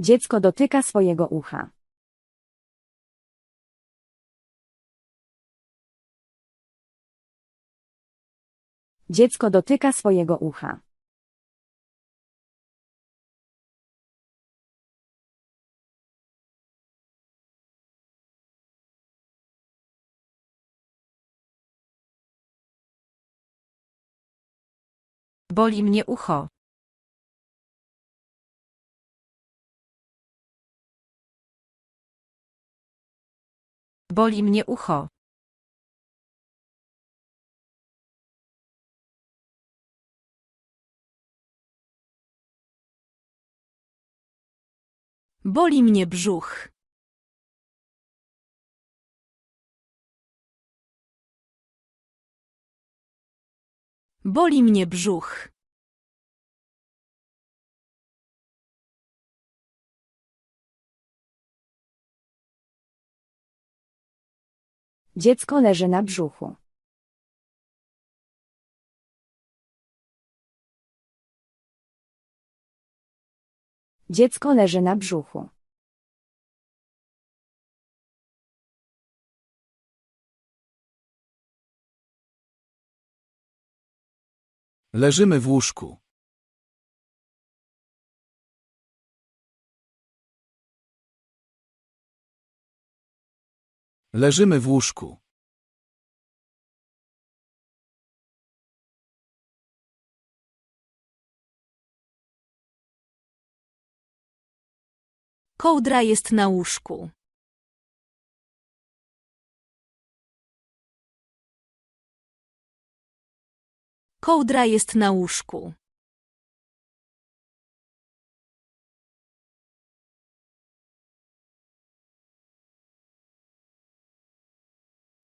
Dziecko dotyka swojego ucha. Dziecko dotyka swojego ucha. Boli mnie ucho. Boli mnie ucho. Boli mnie brzuch. Boli mnie brzuch. Dziecko leży na brzuchu. Dziecko leży na brzuchu. Leżymy w łóżku. Leżymy w łóżku. Kołdra jest na łóżku. Kołdra jest na łóżku.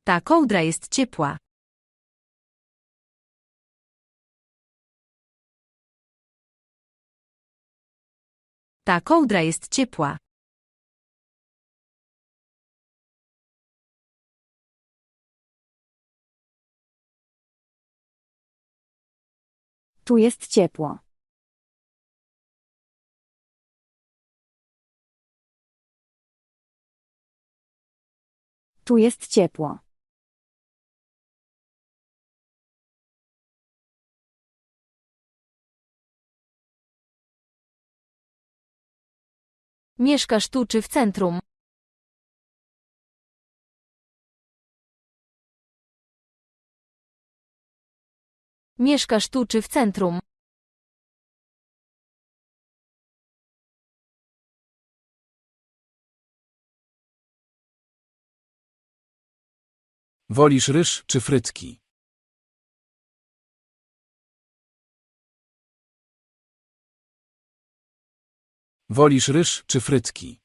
Ta kołdra jest ciepła. Ta kołdra jest ciepła. Tu jest ciepło. Tu jest ciepło. Mieszkasz tu czy w centrum? Mieszkasz tu czy w centrum? Wolisz ryż czy frytki? Wolisz ryż czy frytki?